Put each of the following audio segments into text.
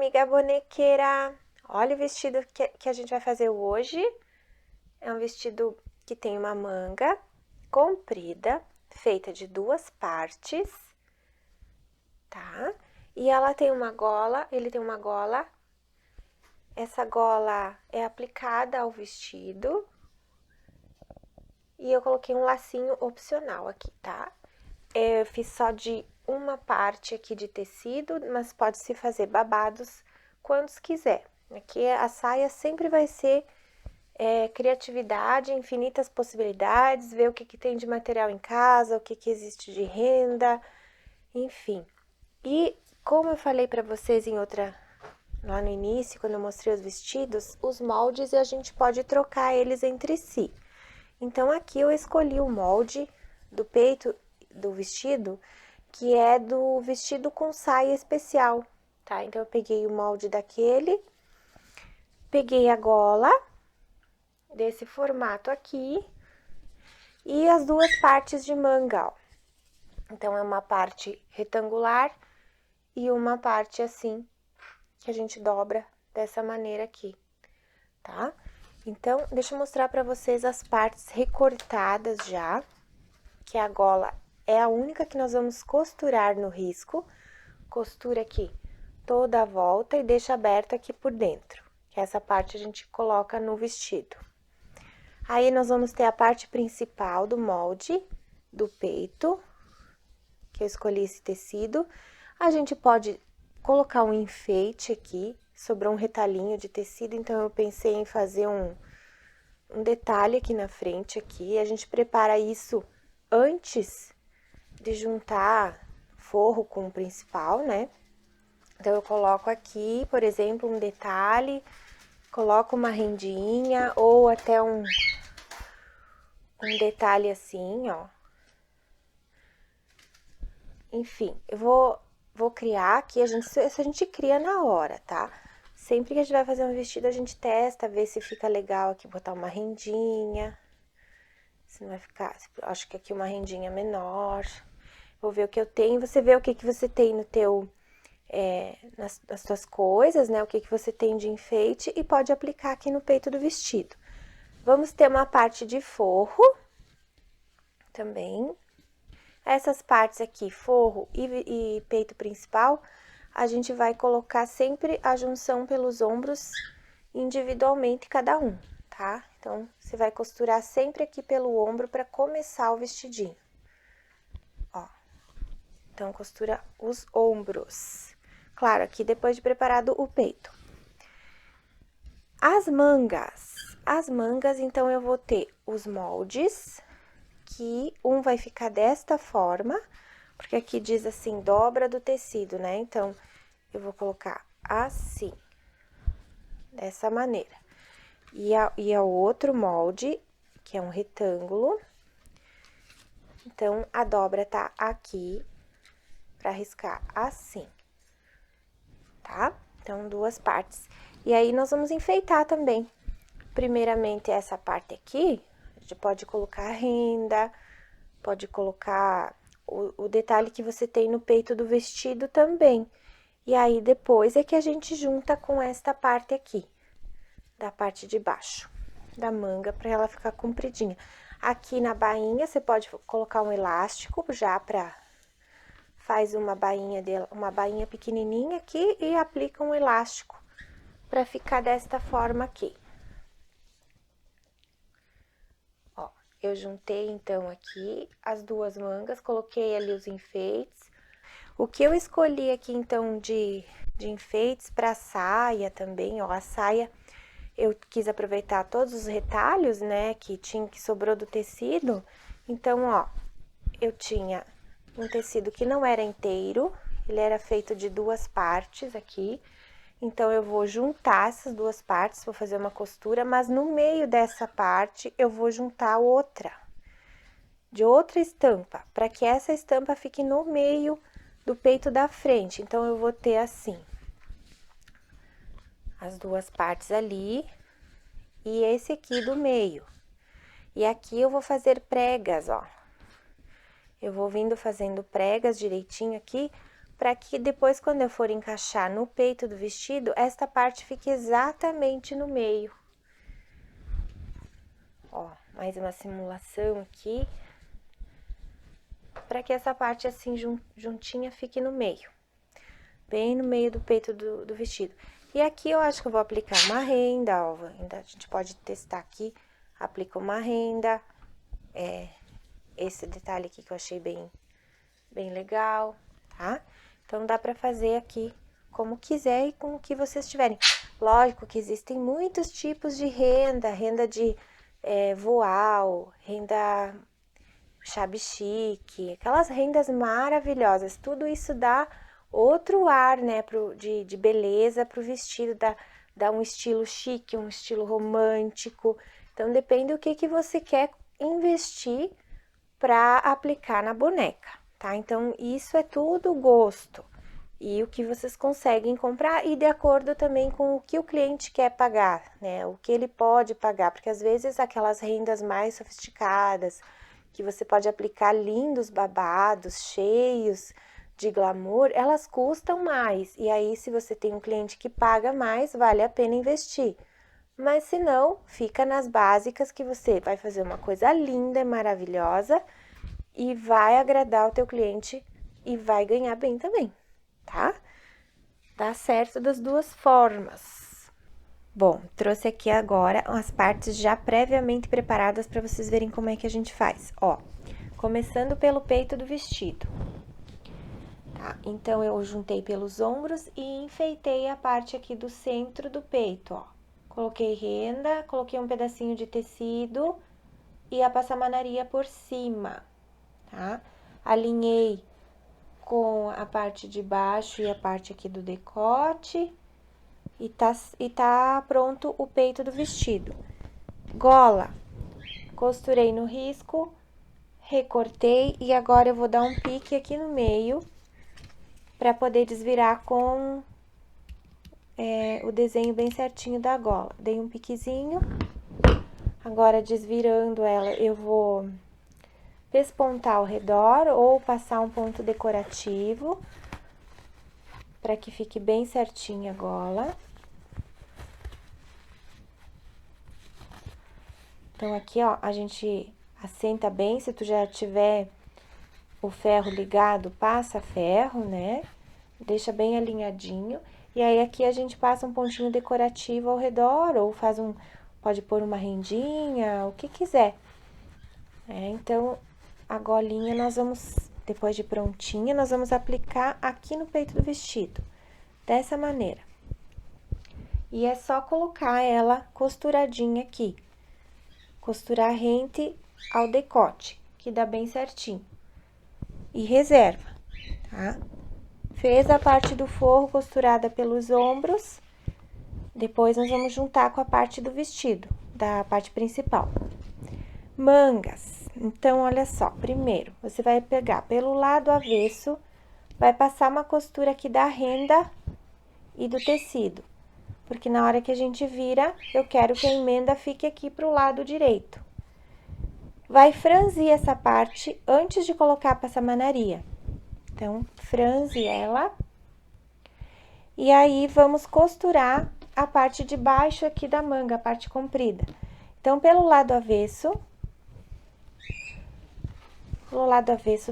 amiga bonequeira! Olha o vestido que a gente vai fazer hoje. É um vestido que tem uma manga comprida, feita de duas partes, tá? E ela tem uma gola, ele tem uma gola. Essa gola é aplicada ao vestido. E eu coloquei um lacinho opcional aqui, tá? Eu fiz só de uma parte aqui de tecido, mas pode-se fazer babados quantos quiser. Aqui a saia sempre vai ser criatividade, infinitas possibilidades, ver o que tem de material em casa, o que existe de renda, enfim. E como eu falei para vocês lá no início, quando eu mostrei os vestidos, os moldes a gente pode trocar eles entre si. Então aqui eu escolhi o molde do peito do vestido, que é do vestido com saia especial, tá? Então eu peguei o molde daquele, peguei a gola desse formato aqui e as duas partes de manga, ó. Então é uma parte retangular e uma parte assim, que a gente dobra dessa maneira aqui, tá? Então, deixa eu mostrar pra vocês as partes recortadas já, que a gola é a única que nós vamos costurar no risco. Costura aqui toda a volta e deixa aberto aqui por dentro, que essa parte a gente coloca no vestido. Aí, nós vamos ter a parte principal do molde do peito, que eu escolhi esse tecido. A gente pode colocar um enfeite aqui, sobrou um retalhinho de tecido, então eu pensei em fazer um detalhe aqui na frente aqui. A gente prepara isso antes de juntar forro com o principal, né? Então, eu coloco aqui, por exemplo, um detalhe, coloco uma rendinha ou até um detalhe assim, ó. Enfim, eu vou criar aqui, isso a gente cria na hora, tá? Sempre que a gente vai fazer um vestido, a gente testa, vê se fica legal aqui, botar uma rendinha. Se não vai ficar, acho que aqui uma rendinha menor. Vou ver o que eu tenho, você vê o que você tem no teu, nas suas coisas, né? O que você tem de enfeite e pode aplicar aqui no peito do vestido. Vamos ter uma parte de forro também. Essas partes aqui, forro e peito principal, a gente vai colocar sempre a junção pelos ombros individualmente cada um, tá? Então, você vai costurar sempre aqui pelo ombro para começar o vestidinho. Ó. Então, costura os ombros. Claro, aqui depois de preparado o peito. As mangas, então, eu vou ter os moldes, que um vai ficar desta forma, porque aqui diz assim, dobra do tecido, né? Então, eu vou colocar assim, dessa maneira. E o outro molde, que é um retângulo. Então, a dobra tá aqui, pra riscar assim, tá? Então, duas partes. E aí, nós vamos enfeitar também. Primeiramente, essa parte aqui, a gente pode colocar renda, pode colocar o detalhe que você tem no peito do vestido também. E aí, depois é que a gente junta com esta parte aqui, da parte de baixo da manga, pra ela ficar compridinha. Aqui na bainha, você pode colocar um elástico já faz uma bainha pequenininha aqui e aplica um elástico pra ficar desta forma aqui. Ó, eu juntei então aqui as duas mangas, coloquei ali os enfeites. O que eu escolhi aqui então de enfeites pra saia também, ó, a saia eu quis aproveitar todos os retalhos, né, que sobrou do tecido. Então, ó, eu tinha um tecido que não era inteiro, ele era feito de duas partes aqui. Então, eu vou juntar essas duas partes, vou fazer uma costura, mas no meio dessa parte eu vou juntar outra, de outra estampa, para que essa estampa fique no meio do peito da frente. Então, eu vou ter assim, as duas partes ali e esse aqui do meio. E aqui eu vou fazer pregas, ó. Eu vou vindo fazendo pregas direitinho aqui, para que depois, quando eu for encaixar no peito do vestido, esta parte fique exatamente no meio. Ó, mais uma simulação aqui, para que essa parte assim juntinha fique no meio, bem no meio do peito do vestido. E aqui eu acho que eu vou aplicar uma renda, ó, ainda a gente pode testar aqui, aplica uma renda, esse detalhe aqui que eu achei bem legal, tá? Então, dá pra fazer aqui como quiser e com o que vocês tiverem. Lógico que existem muitos tipos de renda de voal, renda chave chique, aquelas rendas maravilhosas. Tudo isso dá outro ar, né, de beleza pro vestido, dá um estilo chique, um estilo romântico. Então, depende do que você quer investir para aplicar na boneca, tá? Então, isso é tudo gosto e o que vocês conseguem comprar e de acordo também com o que o cliente quer pagar, né? O que ele pode pagar, porque às vezes aquelas rendas mais sofisticadas, que você pode aplicar lindos babados, cheios de glamour, elas custam mais. E aí, se você tem um cliente que paga mais, vale a pena investir. Mas se não, fica nas básicas que você vai fazer uma coisa linda e maravilhosa e vai agradar o teu cliente e vai ganhar bem também, tá? Dá certo das duas formas. Bom, trouxe aqui agora as partes já previamente preparadas para vocês verem como é que a gente faz. Ó, começando pelo peito do vestido. Tá? Então, eu juntei pelos ombros e enfeitei a parte aqui do centro do peito, ó. Coloquei renda, coloquei um pedacinho de tecido e a passamanaria por cima, tá? Alinhei com a parte de baixo e a parte aqui do decote e tá pronto o peito do vestido. Gola, costurei no risco, recortei e agora eu vou dar um pique aqui no meio para poder desvirar com o desenho bem certinho da gola. Dei um piquezinho, agora desvirando ela eu vou pespontar ao redor ou passar um ponto decorativo para que fique bem certinha a gola. Então, aqui, ó, a gente assenta bem, se tu já tiver o ferro ligado, passa ferro, né? Deixa bem alinhadinho. E aí, aqui a gente passa um pontinho decorativo ao redor, ou pode pôr uma rendinha, o que quiser. Então, a golinha nós vamos, depois de prontinha, nós vamos aplicar aqui no peito do vestido, dessa maneira. E é só colocar ela costuradinha aqui. Costurar rente ao decote, que dá bem certinho. E reserva, tá? Fez a parte do forro costurada pelos ombros, depois nós vamos juntar com a parte do vestido, da parte principal. Mangas. Então, olha só, primeiro, você vai pegar pelo lado avesso, vai passar uma costura aqui da renda e do tecido. Porque na hora que a gente vira, eu quero que a emenda fique aqui pro lado direito. Vai franzir essa parte antes de colocar a passamanaria. Então, franze ela. E aí, vamos costurar a parte de baixo aqui da manga, a parte comprida. Então, pelo lado avesso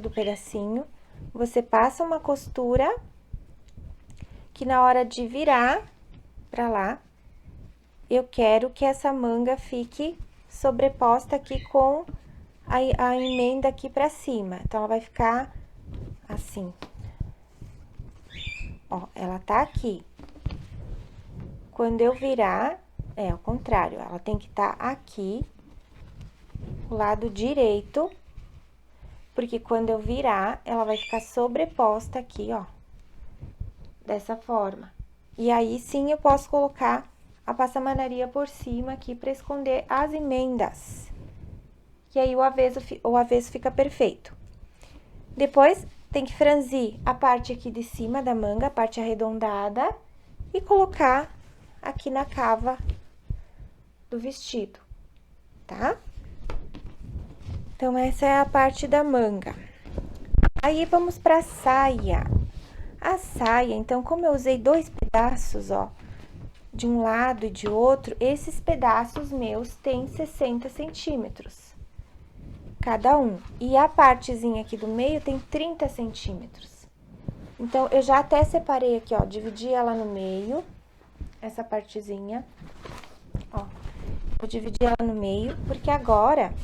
do pedacinho, você passa uma costura que na hora de virar pra lá, eu quero que essa manga fique sobreposta aqui com a emenda aqui pra cima. Então, ela vai ficar assim. Ó, ela tá aqui. Quando eu virar, ao contrário, ela tem que estar aqui, o lado direito, porque quando eu virar, ela vai ficar sobreposta aqui, ó, dessa forma. E aí, sim, eu posso colocar a passamanaria por cima aqui pra esconder as emendas. E aí, o avesso fica perfeito. Depois, tem que franzir a parte aqui de cima da manga, a parte arredondada, e colocar aqui na cava do vestido, tá? Então, essa é a parte da manga. Aí, vamos pra saia. A saia, então, como eu usei 2 pedaços, ó, de um lado e de outro, esses pedaços meus têm 60 centímetros cada um. E a partezinha aqui do meio tem 30 centímetros. Então, eu já até separei aqui, ó, dividi ela no meio, essa partezinha, ó. Vou dividir ela no meio, porque agora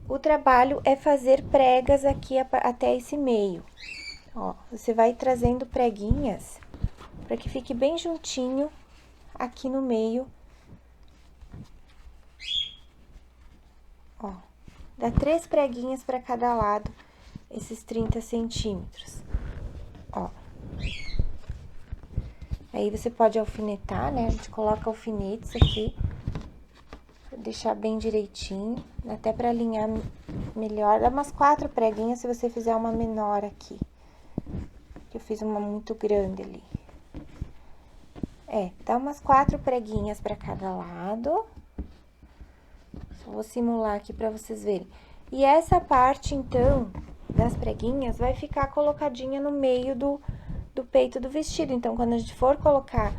o trabalho é fazer pregas aqui até esse meio. Ó, você vai trazendo preguinhas para que fique bem juntinho aqui no meio. Ó, dá 3 preguinhas para cada lado, esses 30 centímetros. Ó. Aí, você pode alfinetar, né? A gente coloca alfinetes aqui, deixar bem direitinho, até para alinhar melhor. Dá umas 4 preguinhas se você fizer uma menor aqui. Eu fiz uma muito grande ali. Dá umas 4 preguinhas para cada lado. Só vou simular aqui para vocês verem. E essa parte, então, das preguinhas, vai ficar colocadinha no meio do peito do vestido. Então, quando a gente for colocar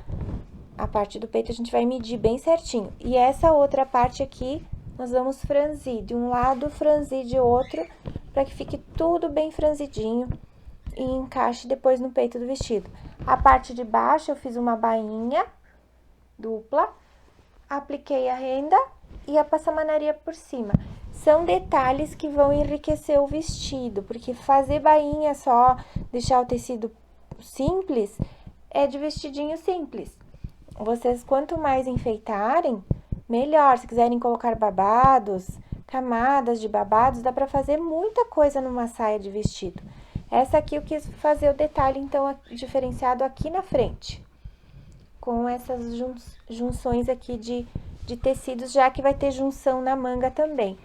a parte do peito, a gente vai medir bem certinho. E essa outra parte aqui, nós vamos franzir de um lado, franzir de outro, para que fique tudo bem franzidinho e encaixe depois no peito do vestido. A parte de baixo, eu fiz uma bainha dupla, apliquei a renda e a passamanaria por cima. São detalhes que vão enriquecer o vestido, porque fazer bainha só, deixar o tecido simples, é de vestidinho simples. Vocês, quanto mais enfeitarem, melhor. Se quiserem colocar babados, camadas de babados, dá pra fazer muita coisa numa saia de vestido. Essa aqui eu quis fazer o detalhe, então, diferenciado aqui na frente, com essas junções aqui de tecidos, já que vai ter junção na manga também.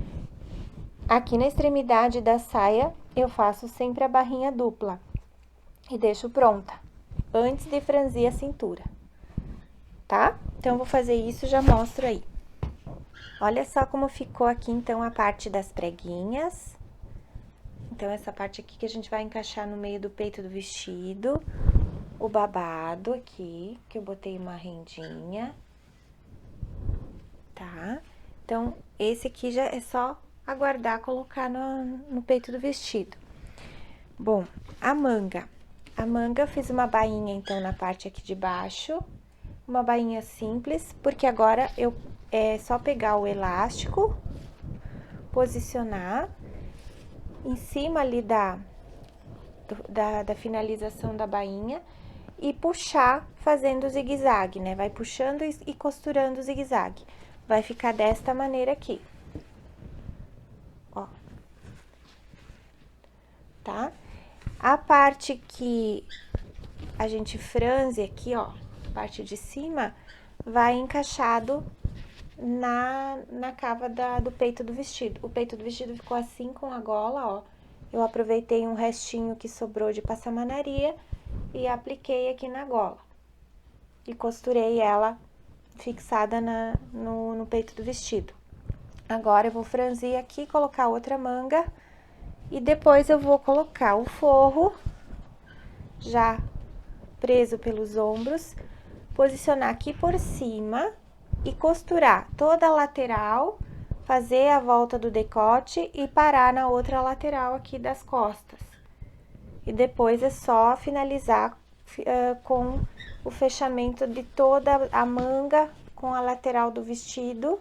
Aqui na extremidade da saia, eu faço sempre a barrinha dupla e deixo pronta, antes de franzir a cintura, tá? Então, vou fazer isso e já mostro aí. Olha só como ficou aqui, então, a parte das preguinhas. Então, essa parte aqui que a gente vai encaixar no meio do peito do vestido, o babado aqui, que eu botei uma rendinha, tá? Então, esse aqui já é só aguardar colocar no peito do vestido. Bom, a manga. A manga, eu fiz uma bainha, então, na parte aqui de baixo, uma bainha simples, porque agora é só pegar o elástico, posicionar em cima ali da finalização da bainha e puxar fazendo zigue-zague, né? Vai puxando e costurando o zigue-zague. Vai ficar desta maneira aqui. Ó. Tá? A parte que a gente franze aqui, ó, parte de cima, vai encaixado na cava do peito do vestido. O peito do vestido ficou assim com a gola, ó. Eu aproveitei um restinho que sobrou de passamanaria e apliquei aqui na gola. E costurei ela fixada no peito do vestido. Agora, eu vou franzir aqui, colocar outra manga e depois eu vou colocar o forro já preso pelos ombros, posicionar aqui por cima e costurar toda a lateral, fazer a volta do decote e parar na outra lateral aqui das costas. E depois é só finalizar com o fechamento de toda a manga com a lateral do vestido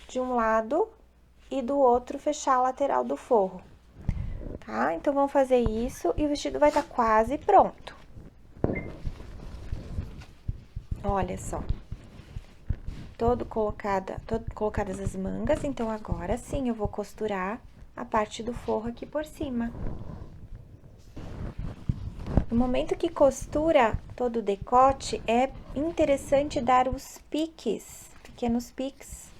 de um lado e do outro fechar a lateral do forro, tá? Então, vamos fazer isso e o vestido vai estar quase pronto. Olha só. Colocadas as mangas, então, agora sim, eu vou costurar a parte do forro aqui por cima. No momento que costura todo o decote, é interessante dar os piques, pequenos piques,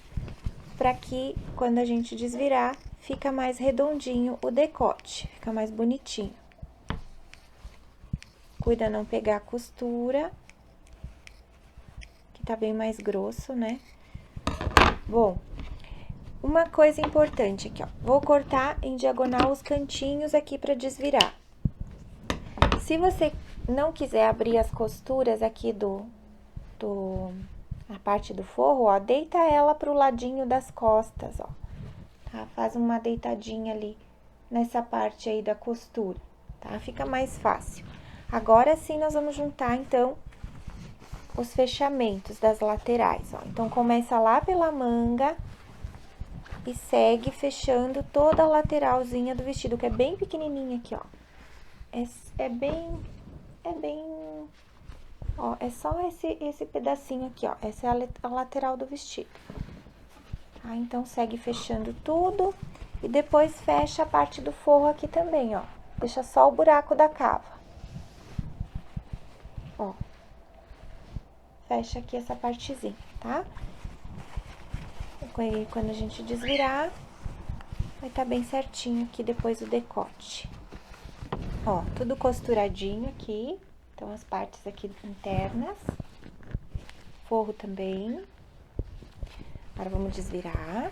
para que, quando a gente desvirar, fica mais redondinho o decote, fica mais bonitinho. Cuida não pegar a costura, que tá bem mais grosso, né? Bom, uma coisa importante aqui, ó. Vou cortar em diagonal os cantinhos aqui pra desvirar. Se você não quiser abrir as costuras aqui a parte do forro, ó, deita ela pro ladinho das costas, ó, tá? Faz uma deitadinha ali nessa parte aí da costura, tá? Fica mais fácil. Agora sim, nós vamos juntar, então, os fechamentos das laterais, ó. Então, começa lá pela manga e segue fechando toda a lateralzinha do vestido, que é bem pequenininha aqui, ó. É bem, ó, é só esse pedacinho aqui, ó. Essa é a lateral do vestido. Tá? Então, segue fechando tudo e depois fecha a parte do forro aqui também, ó. Deixa só o buraco da cava. Ó. Fecha aqui essa partezinha, tá? E quando a gente desvirar, vai tá bem certinho aqui depois o decote. Ó, tudo costuradinho aqui. Então, as partes aqui internas. Forro também. Agora, vamos desvirar.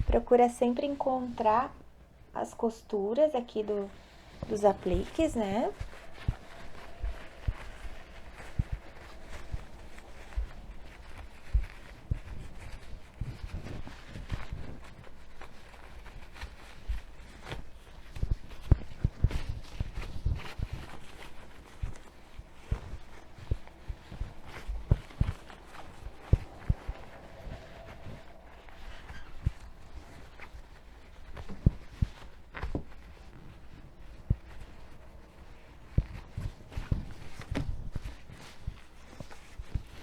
Procura sempre encontrar as costuras aqui dos apliques, né?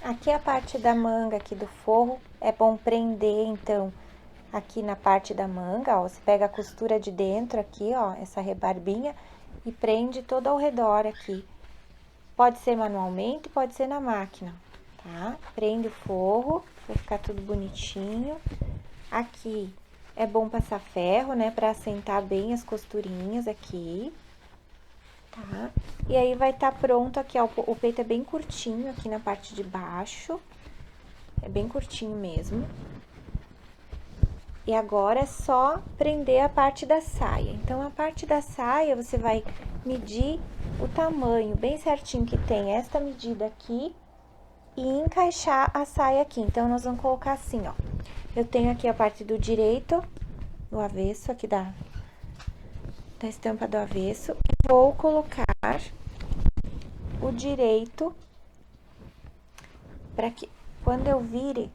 Aqui a parte da manga aqui do forro, é bom prender, então, aqui na parte da manga, ó, você pega a costura de dentro aqui, ó, essa rebarbinha, e prende todo ao redor aqui. Pode ser manualmente, pode ser na máquina, tá? Prende o forro, vai ficar tudo bonitinho. Aqui é bom passar ferro, né, pra assentar bem as costurinhas aqui, tá? E aí, vai tá pronto aqui, ó, o peito é bem curtinho aqui na parte de baixo, é bem curtinho mesmo. E agora, é só prender a parte da saia. Então, a parte da saia, você vai medir o tamanho bem certinho que tem esta medida aqui e encaixar a saia aqui. Então, nós vamos colocar assim, ó. Eu tenho aqui a parte do direito, do avesso, aqui da estampa do avesso. Vou colocar o direito para que, quando eu vire,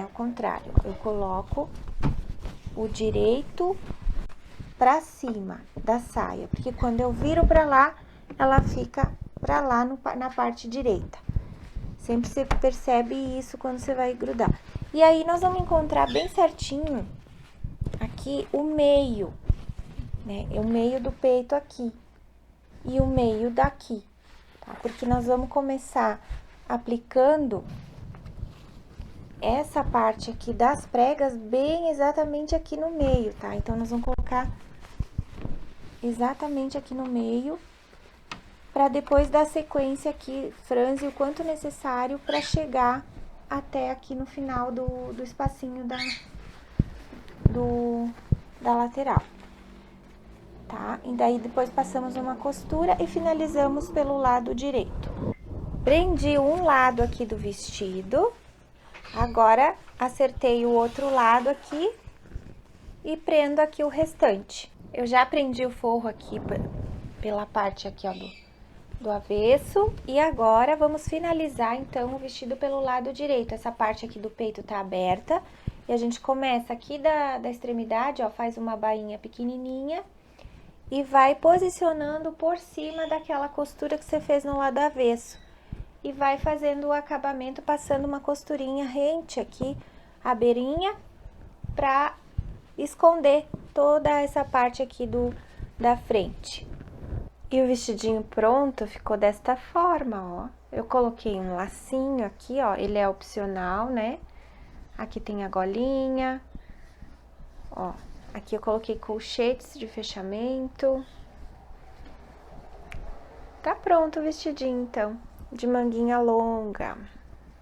ao contrário, eu coloco o direito pra cima da saia, porque quando eu viro pra lá, ela fica pra lá na parte direita. Sempre você percebe isso quando você vai grudar. E aí, nós vamos encontrar bem certinho aqui o meio, né? O meio do peito aqui e o meio daqui, tá? Porque nós vamos começar aplicando essa parte aqui das pregas bem exatamente aqui no meio, tá? Então, nós vamos colocar exatamente aqui no meio, para depois dar sequência aqui, franze o quanto necessário para chegar até aqui no final do espacinho da lateral, tá? E daí, depois passamos uma costura e finalizamos pelo lado direito. Prendi um lado aqui do vestido, agora, acertei o outro lado aqui e prendo aqui o restante. Eu já prendi o forro aqui pela parte aqui, ó, do avesso. E agora, vamos finalizar, então, o vestido pelo lado direito. Essa parte aqui do peito tá aberta. E a gente começa aqui da extremidade, ó, faz uma bainha pequenininha. E vai posicionando por cima daquela costura que você fez no lado avesso. E vai fazendo o acabamento, passando uma costurinha rente aqui, a beirinha, pra esconder toda essa parte aqui da frente. E o vestidinho pronto ficou desta forma, ó. Eu coloquei um lacinho aqui, ó, ele é opcional, né? Aqui tem a golinha, ó. Aqui eu coloquei colchetes de fechamento. Tá pronto o vestidinho, então. de manguinha longa.